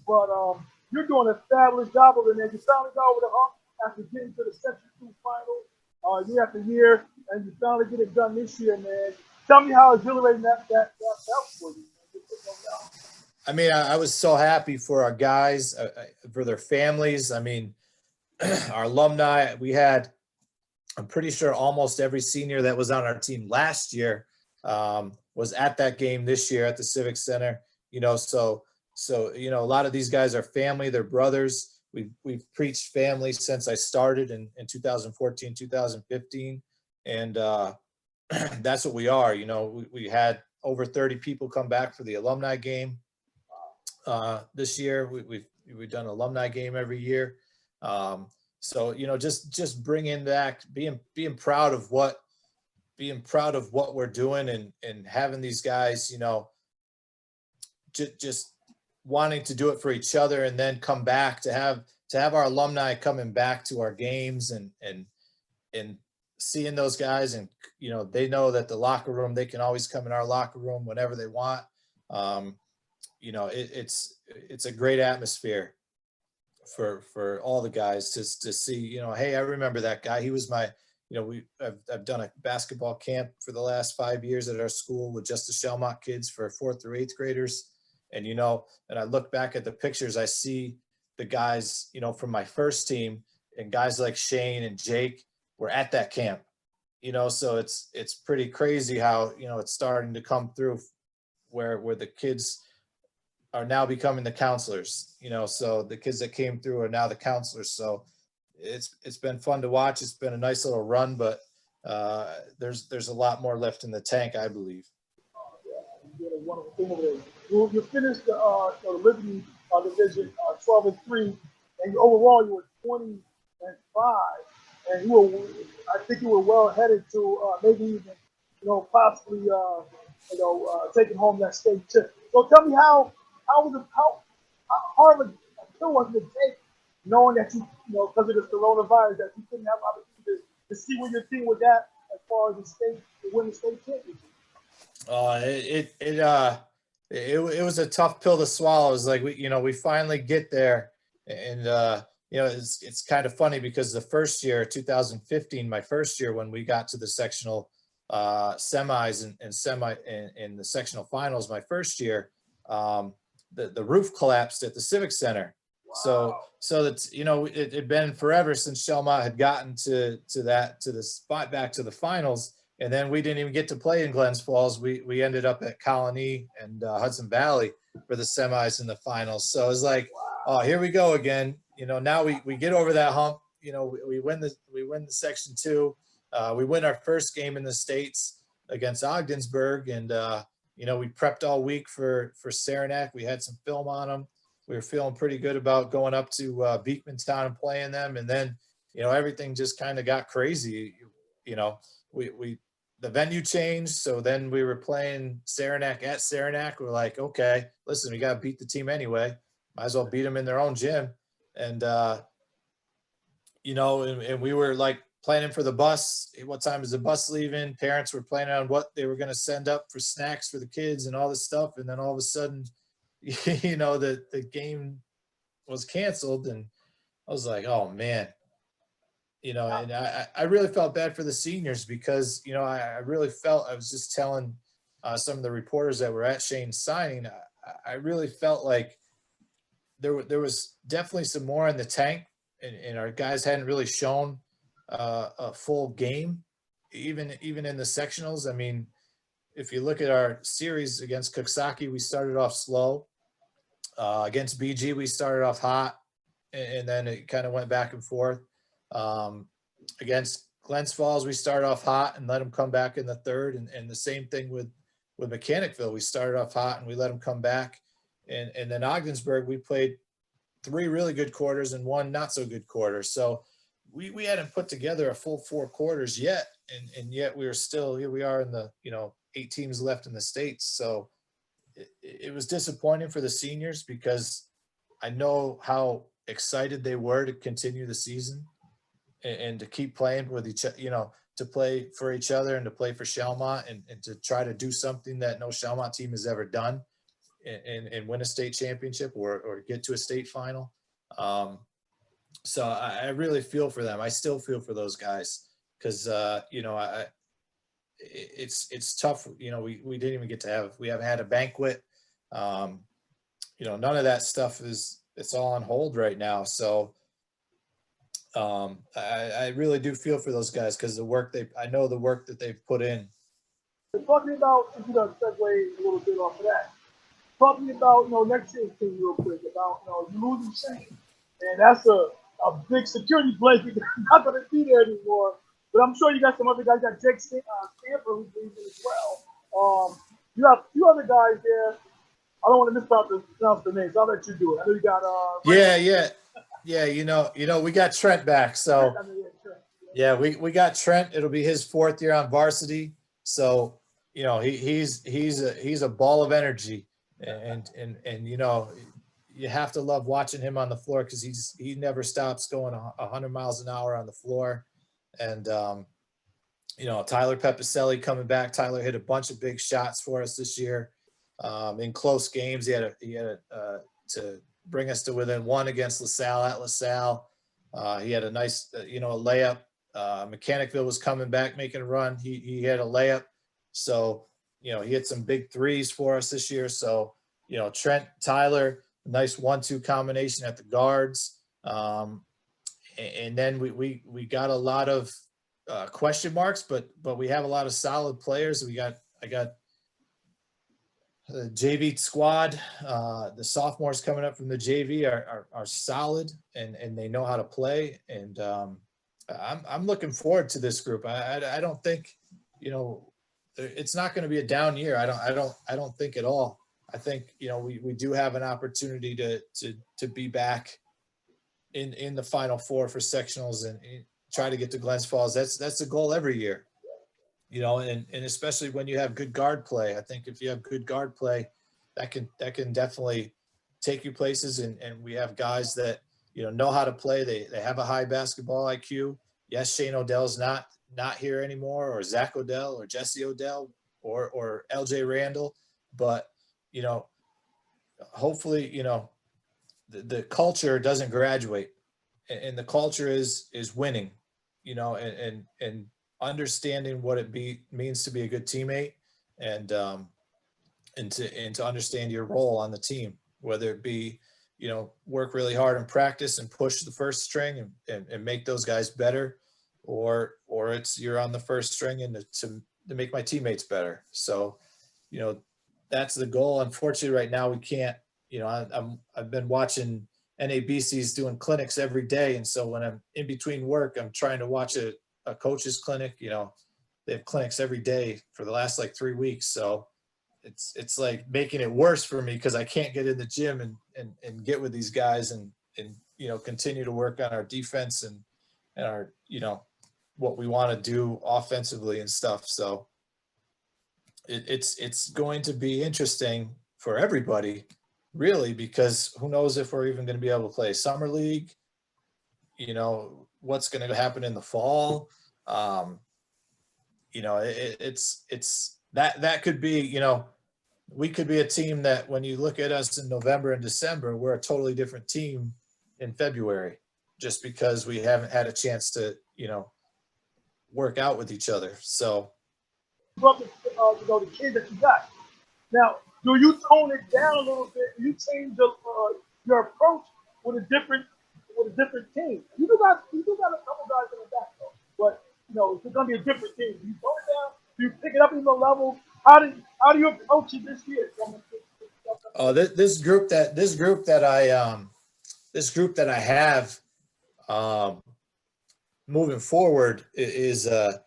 but you're doing a fabulous job over there. You finally got over the hump after getting to the Section 2 final year after year, and you finally get it done this year, man. Tell me how exhilarating that felt for you, man. Just putting those out. I mean, I was so happy for our guys, for their families. I mean, our alumni, we had, I'm pretty sure almost every senior that was on our team last year was at that game this year at the Civic Center. A lot of these guys are family, they're brothers. We've preached family since I started in 2014, 2015. And that's what we are. We had over 30 people come back for the alumni game this year. We've done an alumni game every year. Just bringing back, being proud of what we're doing, and having these guys, just wanting to do it for each other, and then come back to have our alumni coming back to our games, and seeing those guys, and they know that the locker room, they can always come in our locker room whenever they want. It's a great atmosphere for all the guys to see, hey, I remember that guy. He was my, I've done a basketball camp for the last 5 years at our school with just the Shellmont kids for 4th through 8th graders. And, and I look back at the pictures, I see the guys, from my first team, and guys like Shane and Jake were at that camp, so it's pretty crazy how, it's starting to come through where the kids are now becoming the counselors, so the kids that came through are now the counselors. So it's been fun to watch. It's been a nice little run, but there's a lot more left in the tank, I believe. You did a wonderful thing over there. You finished the Liberty division 12-3, and overall you were 20-5, and I think you were well headed to maybe even possibly taking home that state chip. So tell me how hard of a pill was it to take, knowing that because of this coronavirus, that you couldn't have opportunity to see where your team was at as far as the state to win the state championship. It was a tough pill to swallow. It was like we finally get there, and it's kind of funny because the first year, 2015, my first year when we got to the sectional semis and the sectional finals, my first year, the roof collapsed at the Civic Center. Wow. So that's it had been forever since Shellmont had gotten to the spot back to the finals. And then we didn't even get to play in Glens Falls. We ended up at Colony and Hudson Valley for the semis and the finals. So it was like, oh, here we go again. Now we get over that hump. We win the Section 2. We win our first game in the States against Ogdensburg, and we prepped all week for Saranac. We had some film on them. We were feeling pretty good about going up to Beekmantown and playing them, and then everything just kind of got crazy. The venue changed, so then we were playing Saranac at Saranac. We're like, okay, listen, we got to beat the team anyway. Might as well beat them in their own gym. And, and we were like planning for the bus. What time is the bus leaving? Parents were planning on what they were going to send up for snacks for the kids and all this stuff. And then all of a sudden, the game was canceled. And I was like, oh, man. And I really felt bad for the seniors because, I really felt, I was just telling some of the reporters that were at Shane's signing, I really felt like there was definitely some more in the tank, and our guys hadn't really shown a full game, even in the sectionals. I mean, if you look at our series against Coxsackie, we started off slow. Against BG, we started off hot, and then it kind of went back and forth. Ogdensburg Glens Falls, we started off hot and let them come back in the third, and the same thing with Mechanicville. We started off hot and we let them come back, and then Ogdensburg, we played 3 really good quarters and 1 not so good quarter. So we hadn't put together a full 4 quarters yet, and yet we were still here. We are in the 8 teams left in the States. So it was disappointing for the seniors because I know how excited they were to continue the season and to keep playing with each, to play for each other and to play for Shellmont and to try to do something that no Shellmont team has ever done. and win a state championship or get to a state final. So I really feel for them. I still feel for those guys because it's tough. We didn't even get to we haven't had a banquet. None of that stuff it's all on hold right now. So I really do feel for those guys because I know the work that they've put in. Talking about, if you know, segue a little bit off of that. Talking about, next year's team real quick, about, you losing Shane. And that's a big security blanket. Not going to be there anymore. But I'm sure you got some other guys. You got Jake Stanford who's leaving as well. You have a few other guys there. I don't want to mispronounce the names. I'll let you do it. I know you got. Yeah. We got Trent back. So yeah, we got Trent. It'll be his 4th year on varsity. So he's a ball of energy, and you have to love watching him on the floor because he never stops going 100 miles an hour on the floor. And Tyler Pepicelli coming back. Tyler hit a bunch of big shots for us this year in close games. He had to bring us to within 1 against LaSalle at LaSalle. He had a nice a layup. Mechanicville was coming back making a run. He had a layup. So he hit some big threes for us this year. So Trent, Tyler, nice 1-2 combination at the guards. And then we got a lot of question marks, but we have a lot of solid players. I got the JV squad. The sophomores coming up from the JV are solid and they know how to play. And I'm looking forward to this group. I don't think it's not going to be a down year. I don't think at all. I think we do have an opportunity to be back in the Final Four for sectionals and try to get to Glens Falls. That's the goal every year, and especially when you have good guard play. I think if you have good guard play, that can definitely take you places. And we have guys that know how to play. They have a high basketball IQ. Yes, Shane Odell's not here anymore, or Zach Odell, or Jesse Odell, or LJ Randall, but hopefully the culture doesn't graduate, and the culture is winning, and understanding what it means to be a good teammate, and to understand your role on the team, whether it be work really hard in practice and push the first string and make those guys better, or it's you're on the first string and to make my teammates better. So that's the goal. Unfortunately, right now we can't. I've been watching NABC's doing clinics every day, and so when I'm in between work, I'm trying to watch a coach's clinic. They have clinics every day for the last 3 weeks, so it's like making it worse for me because I can't get in the gym and get with these guys and continue to work on our defense and our what we want to do offensively and stuff. So it's going to be interesting for everybody, really, because who knows if we're even going to be able to play summer league, what's going to happen in the fall. It's that could be, we could be a team that when you look at us in November and December, we're a totally different team in February, just because we haven't had a chance to, work out with each other. So the kids that you got. Now, do you tone it down a little bit? Do you change your approach with a different team? You do got a couple guys in the back though, but it's going to be a different team. Do you tone it down? Do you pick it up in the level? How do you approach it this year? Oh, this group that I have moving forward is they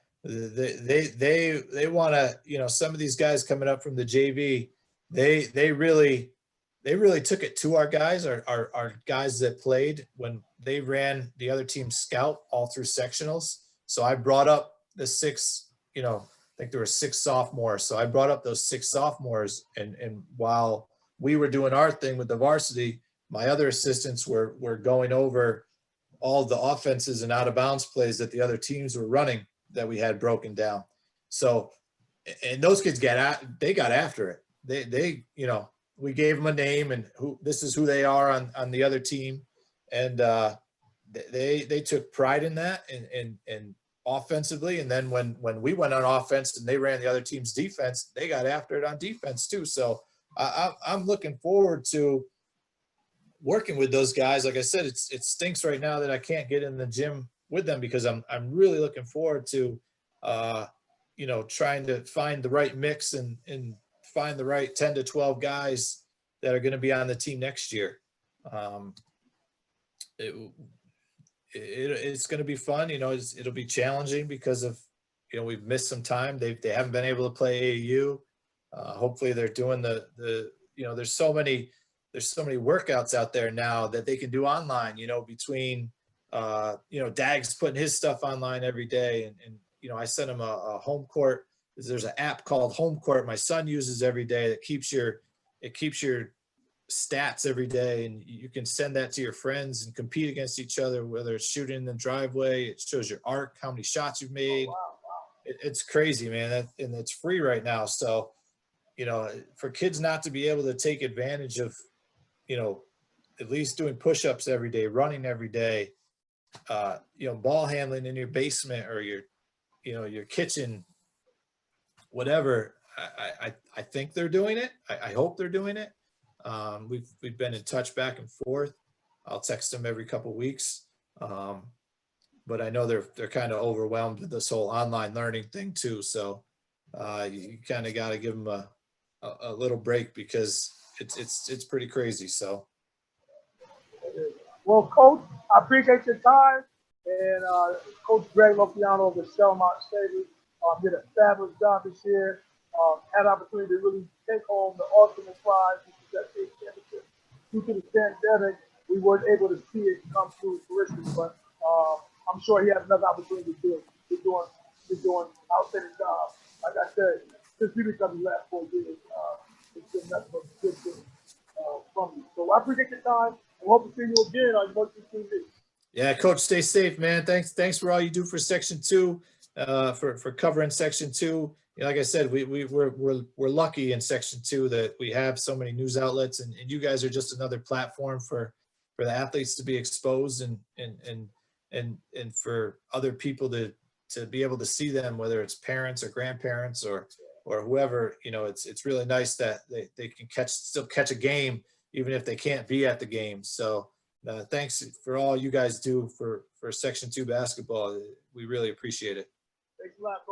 want to, some of these guys coming up from the JV, they really took it to our guys, our guys that played when they ran the other team's scout all through sectionals. So I brought up the 6, I think there were 6 sophomores. So I brought up those 6 sophomores, and while we were doing our thing with the varsity, my other assistants were going over all the offenses and out of bounds plays that the other teams were running that we had broken down. So, and those kids got after it. They we gave them a name and this is who they are on the other team. And they took pride in that and offensively. And then when we went on offense and they ran the other team's defense, they got after it on defense too. So I'm looking forward to working with those guys. Like I said, it stinks right now that I can't get in the gym with them because I'm really looking forward to, trying to find the right mix and find the right 10 to 12 guys that are going to be on the team next year. It's going to be fun. It'll be challenging because of, we've missed some time. They haven't been able to play AAU. Hopefully they're doing there's so many workouts out there now that they can do online, between, Dag's putting his stuff online every day. And I sent him a home court. There's an app called Home Court my son uses every day that keeps your stats every day, and you can send that to your friends and compete against each other, whether it's shooting in the driveway. It shows your arc, how many shots you've made. It's crazy, man. And it's free right now. So, for kids not to be able to take advantage of, at least doing push-ups every day, running every day, ball handling in your basement or your kitchen, whatever. I think they're doing it. I hope they're doing it. We've been in touch back and forth. I'll text them every couple of weeks. But I know they're kind of overwhelmed with this whole online learning thing too. So you kind of got to give them a little break because it's pretty crazy. So. Well, Coach, I appreciate your time. And Coach Greg Loiacono of the Selmont Sabres did a fabulous job this year. Had an opportunity to really take home the ultimate prize, which is that state championship. Due to the pandemic, we weren't able to see it come to fruition, but I'm sure he has another opportunity to do it. He's doing an outstanding job. Like I said, since we become the last 4 years, it's been nothing but good things from you. So I appreciate your time and hope to see you again on Motion TV. Yeah, Coach, stay safe, man. Thanks for all you do for Section 2, for covering Section 2. Like I said, we're lucky in Section 2 that we have so many news outlets, and you guys are just another platform for the athletes to be exposed and for other people to be able to see them, whether it's parents or grandparents or whoever. It's really nice that they can still catch a game even if they can't be at the game. So thanks for all you guys do for Section 2 basketball. We really appreciate it. Thanks a lot, Coach.